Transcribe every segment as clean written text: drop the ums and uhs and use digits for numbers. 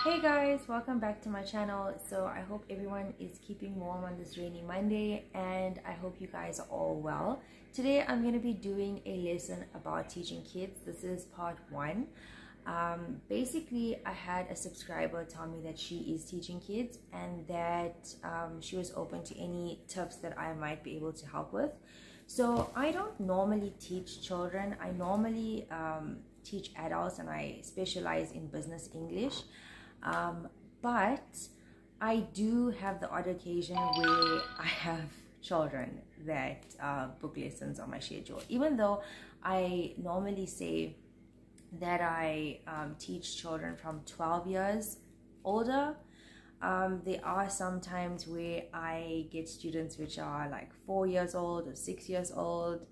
Hey guys, welcome back to my channel. So I hope everyone is keeping warm on this rainy Monday, and I hope you guys are all well. Today I'm going to be doing a lesson about teaching kids. This is part 1. Basically, I had a subscriber tell me that she is teaching kids and that she was open to any tips that I might be able to help with. So I don't normally teach children. I normally teach adults, and I specialize in business English. But I do have the odd occasion where I have children that book lessons on my schedule. Even though I normally say that I teach children from 12 years older, there are some times where I get students which are like 4 years old or 6 years old.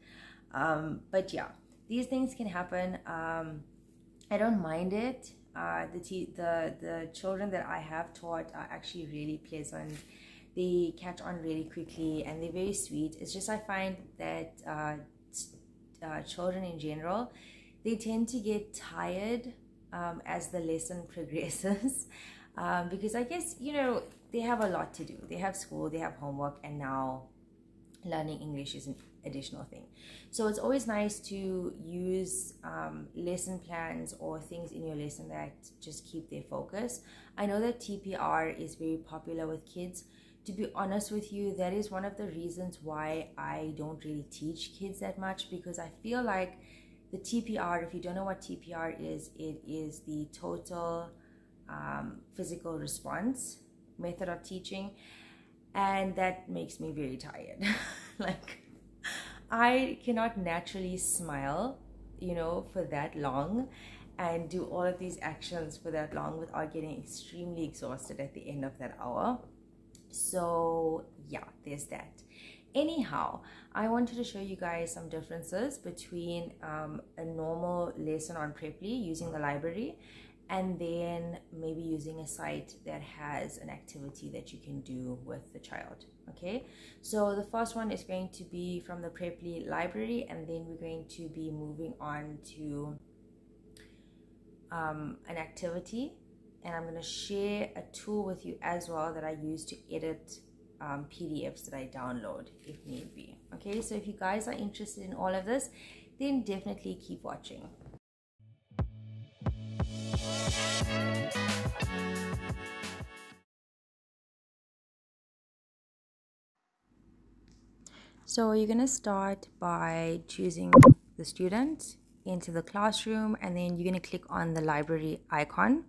But yeah, these things can happen. I don't mind it. The children that I have taught are actually really pleasant. They catch on really quickly and they're very sweet. It's just I find that children in general, they tend to get tired as the lesson progresses because I guess, you know, they have a lot to do. They have school, they have homework, and now learning English is an additional thing. So it's always nice to use lesson plans or things in your lesson that just keep their focus. I know that TPR is very popular with kids. To be honest with you, that is one of the reasons why I don't really teach kids that much, because I feel like the TPR, if you don't know what TPR is, it is the total physical response method of teaching. And that makes me very tired. Like, I cannot naturally smile, you know, for that long and do all of these actions for that long without getting extremely exhausted at the end of that hour. So yeah, there's that. Anyhow, I wanted to show you guys some differences between a normal lesson on Preply using the library and then maybe using a site that has an activity that you can do with the child. Okay, so the first one is going to be from the Preply library, and then we're going to be moving on to an activity, and I'm going to share a tool with you as well that I use to edit PDFs that I download if need be. Okay, so if you guys are interested in all of this, then definitely keep watching. So you're going to start by choosing the student into the classroom, and then you're going to click on the library icon.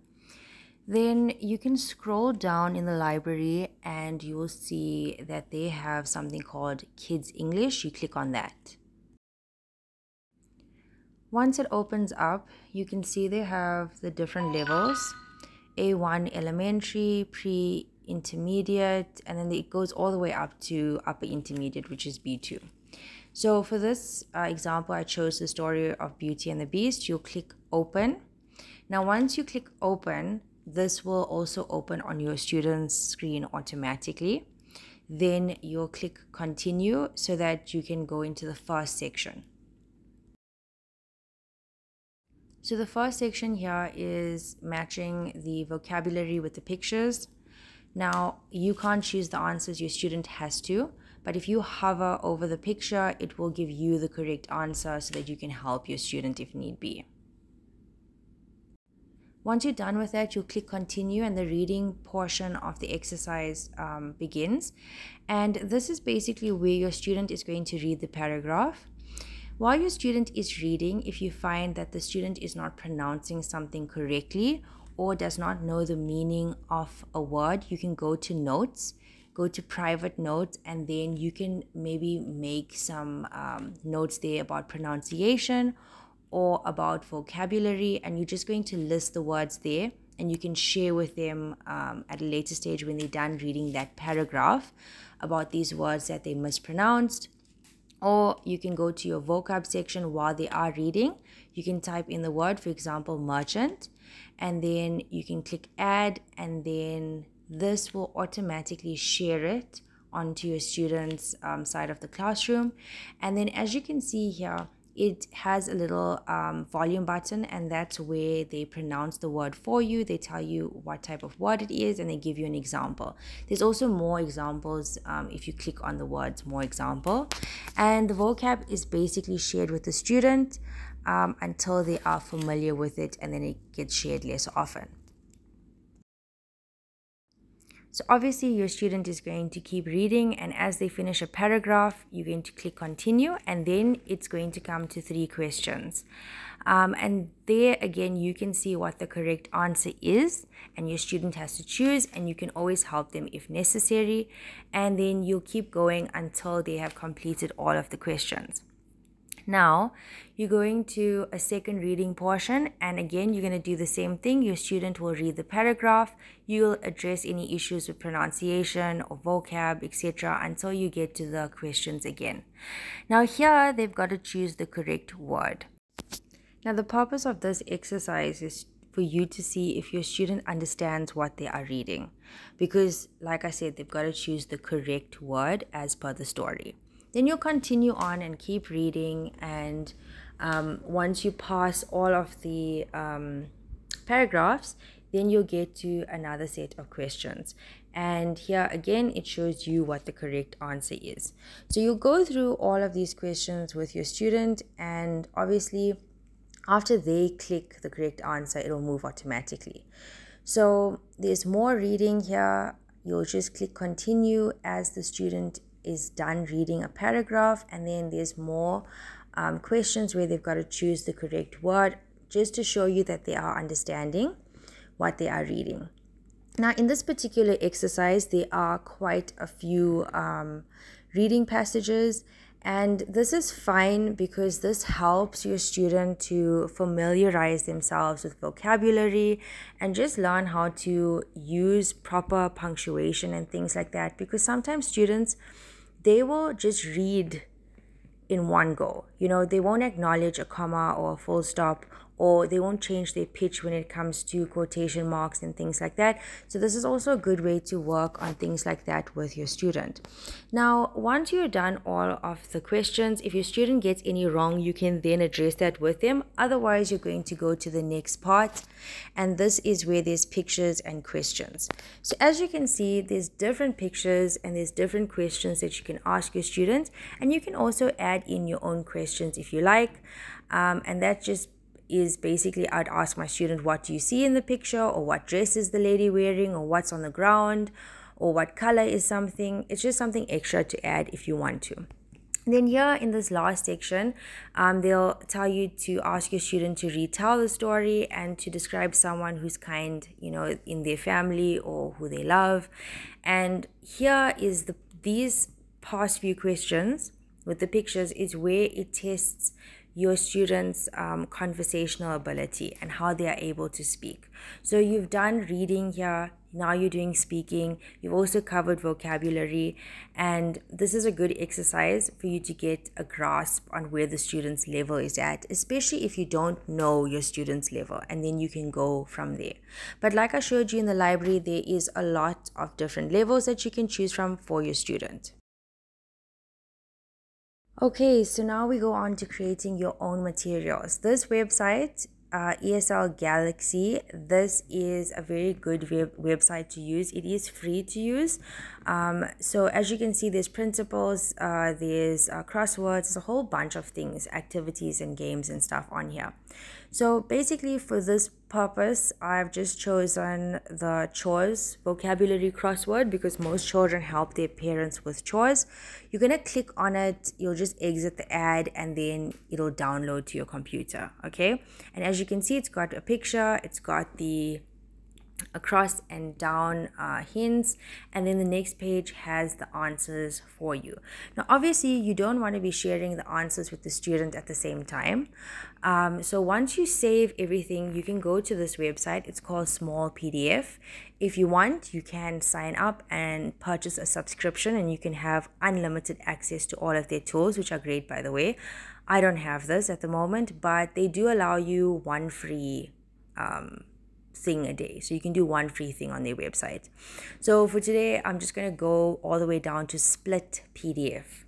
Then you can scroll down in the library and you will see that they have something called Kids English. You click on that. Once it opens up, you can see they have the different levels: A1 elementary, pre-intermediate, and then it goes all the way up to upper intermediate, which is B2. So for this example, I chose the story of Beauty and the Beast. You'll click open. Now once you click open, this will also open on your student's screen automatically. Then you'll click continue so that you can go into the first section. So the first section here is matching the vocabulary with the pictures. Now, you can't choose the answers, your student has to, but if you hover over the picture, it will give you the correct answer so that you can help your student if need be. Once you're done with that, you'll click continue and the reading portion of the exercise begins. And this is basically where your student is going to read the paragraph. While your student is reading, if you find that the student is not pronouncing something correctly or does not know the meaning of a word, you can go to notes, go to private notes, and then you can maybe make some notes there about pronunciation or about vocabulary, and you're just going to list the words there, and you can share with them at a later stage when they're done reading that paragraph about these words that they mispronounced. Or you can go to your vocab section while they are reading. You can type in the word, for example, merchant, and then you can click add, and then this will automatically share it onto your students' side of the classroom. And then as you can see here, it has a little volume button, and that's where they pronounce the word for you. They tell you what type of word it is, and they give you an example. There's also more examples if you click on the words more example. And the vocab is basically shared with the student until they are familiar with it, and then it gets shared less often. So obviously your student is going to keep reading, and as they finish a paragraph, you're going to click continue, and then it's going to come to 3 questions. And there again, you can see what the correct answer is, and your student has to choose, and you can always help them if necessary. And then you'll keep going until they have completed all of the questions. Now, you're going to a second reading portion, and again, you're going to do the same thing. Your student will read the paragraph. You'll address any issues with pronunciation or vocab, etc., until you get to the questions again. Now, here, they've got to choose the correct word. Now, the purpose of this exercise is for you to see if your student understands what they are reading, because, like I said, they've got to choose the correct word as per the story. Then you'll continue on and keep reading, and once you pass all of the paragraphs, then you'll get to another set of questions. And here again, it shows you what the correct answer is. So you'll go through all of these questions with your student, and obviously after they click the correct answer, it'll move automatically. So there's more reading here. You'll just click continue as the student is done reading a paragraph, and then there's more questions where they've got to choose the correct word, just to show you that they are understanding what they are reading. Now, in this particular exercise, there are quite a few reading passages, and this is fine because this helps your student to familiarize themselves with vocabulary and just learn how to use proper punctuation and things like that, because sometimes students, they will just read in one go. They won't acknowledge a comma or a full stop, or they won't change their pitch when it comes to quotation marks and things like that. So this is also a good way to work on things like that with your student. Now, once you're done all of the questions, if your student gets any wrong, you can then address that with them. Otherwise, you're going to go to the next part, and this is where there's pictures and questions. So as you can see, there's different pictures and there's different questions that you can ask your student, and you can also add in your own questions if you like, and that just is basically, I'd ask my student, what do you see in the picture, or what dress is the lady wearing, or what's on the ground, or what color is something. It's just something extra to add if you want to. Then here in this last section, they'll tell you to ask your student to retell the story and to describe someone who's kind, in their family or who they love. And here is these past few questions with the pictures is where it tests your students' conversational ability and how they are able to speak. So you've done reading here, now you're doing speaking, you've also covered vocabulary, and this is a good exercise for you to get a grasp on where the student's level is at, especially if you don't know your student's level, and then you can go from there. But like I showed you in the library, there is a lot of different levels that you can choose from for your student. Okay, so now we go on to creating your own materials. This website, ESL Galaxy, this is a very good website to use. It is free to use. So as you can see, there's principles, there's crosswords, there's a whole bunch of things, activities and games and stuff on here. So basically for this purpose, I've just chosen the chores vocabulary crossword because most children help their parents with chores. You're going to click on it, you'll just exit the ad, and then it'll download to your computer, okay? And as you can see, it's got a picture, it's got the across and down hints, and then the next page has the answers for you. Now obviously you don't want to be sharing the answers with the student at the same time, so once you save everything, you can go to this website. It's called Small PDF. If you want, you can sign up and purchase a subscription, and you can have unlimited access to all of their tools, which are great, by the way. I don't have this at the moment, but they do allow you one free thing a day, so you can do one free thing on their website. So for today, I'm just going to go all the way down to split PDF,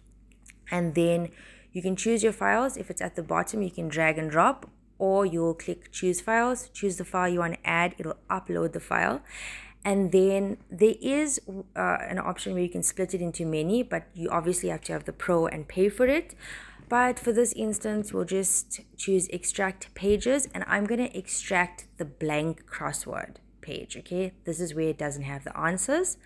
and then You can choose your files. If it's at the bottom, you can drag and drop, or you'll click choose files, choose the file you want to add, it'll upload the file. And then there is an option where you can split it into many, but you obviously have to have the Pro and pay for it. But for this instance, we'll just choose extract pages, and I'm going to extract the blank crossword page. Okay, this is where it doesn't have the answers.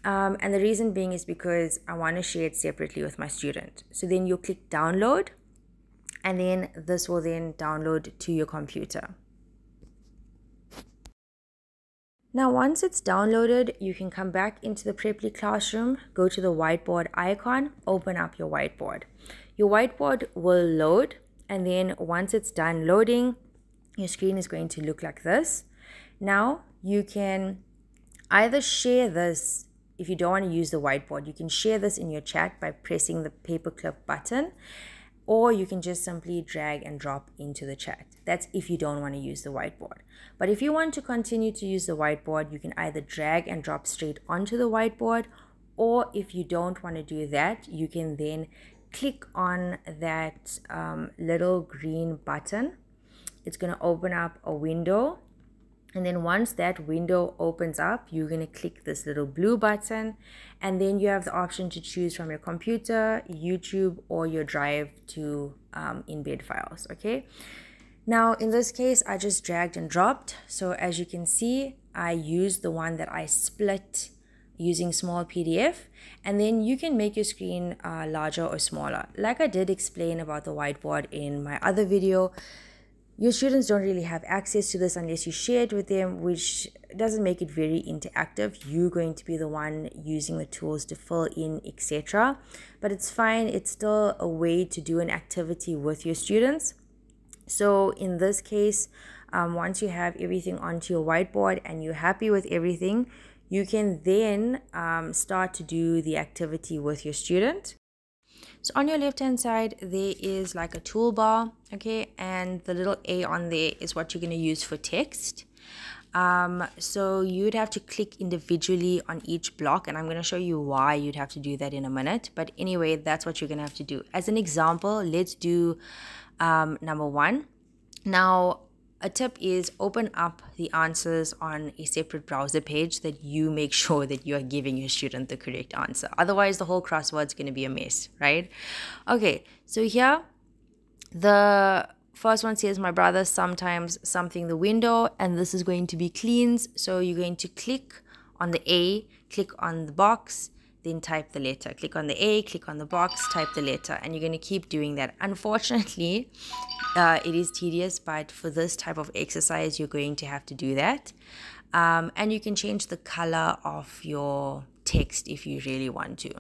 And the reason being is because I want to share it separately with my student. So then you'll click download, and then this will then download to your computer. Now, once it's downloaded, you can come back into the Preply classroom, go to the whiteboard icon, open up your whiteboard. Your whiteboard will load, and then once it's done loading, your screen is going to look like this. Now, you can either share this. If you don't want to use the whiteboard, you can share this in your chat by pressing the paperclip button, or you can just simply drag and drop into the chat. That's if you don't want to use the whiteboard. But if you want to continue to use the whiteboard, you can either drag and drop straight onto the whiteboard, or if you don't want to do that, you can then click on that little green button. It's going to open up a window. And then once that window opens up, you're going to click this little blue button, and then you have the option to choose from your computer, YouTube, or your drive to embed files. Okay. Now, in this case, I just dragged and dropped. So as you can see, I used the one that I split using small PDF, and then you can make your screen larger or smaller. Like I did explain about the whiteboard in my other video, your students don't really have access to this unless you share it with them, which doesn't make it very interactive. You're going to be the one using the tools to fill in, etc. But it's fine. It's still a way to do an activity with your students. So in this case, once you have everything onto your whiteboard and you're happy with everything, you can then start to do the activity with your student. So on your left hand side, there is like a toolbar, okay, and the little A on there is what you're going to use for text. So you'd have to click individually on each block, and I'm going to show you why you'd have to do that in a minute. But anyway, that's what you're going to have to do. As an example, let's do number 1. Now, a tip is open up the answers on a separate browser page that you make sure that you are giving your student the correct answer. Otherwise, the whole crossword is going to be a mess, right? Okay, so here, the first one says, my brother sometimes something the window, and this is going to be cleans. So you're going to click on the A, click on the box, then type the letter. Click on the A, click on the box, type the letter, and you're going to keep doing that. Unfortunately, it is tedious, but for this type of exercise, you're going to have to do that. And you can change the color of your text if you really want to.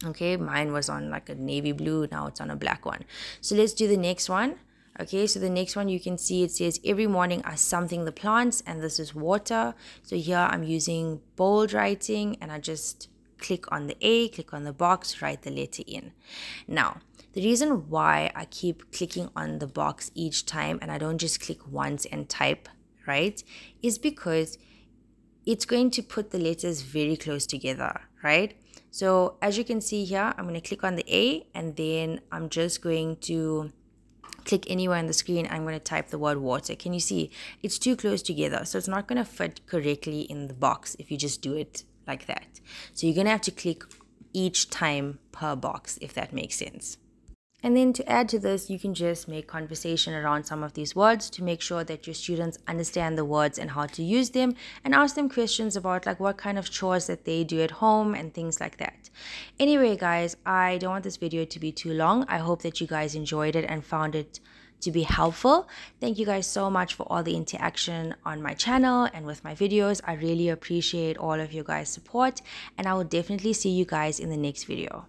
Okay, mine was on like a navy blue, now it's on a black one. So let's do the next one. Okay, so the next one you can see it says every morning I something the plants, and this is water. So here I'm using bold writing, and I just click on the A, click on the box, write the letter in. Now, the reason why I keep clicking on the box each time and I don't just click once and type, right, is because it's going to put the letters very close together, right? So as you can see here, I'm going to click on the A, and then I'm just going to click anywhere on the screen. I'm going to type the word water. Can you see? It's too close together, so it's not going to fit correctly in the box if you just do it like that. So you're going to have to click each time per box, if that makes sense. And then to add to this, you can just make conversation around some of these words to make sure that your students understand the words and how to use them, and ask them questions about like what kind of chores that they do at home and things like that. Anyway, guys, I don't want this video to be too long. I hope that you guys enjoyed it and found it to be helpful. Thank you guys so much for all the interaction on my channel and with my videos. I really appreciate all of your guys' support, and I will definitely see you guys in the next video.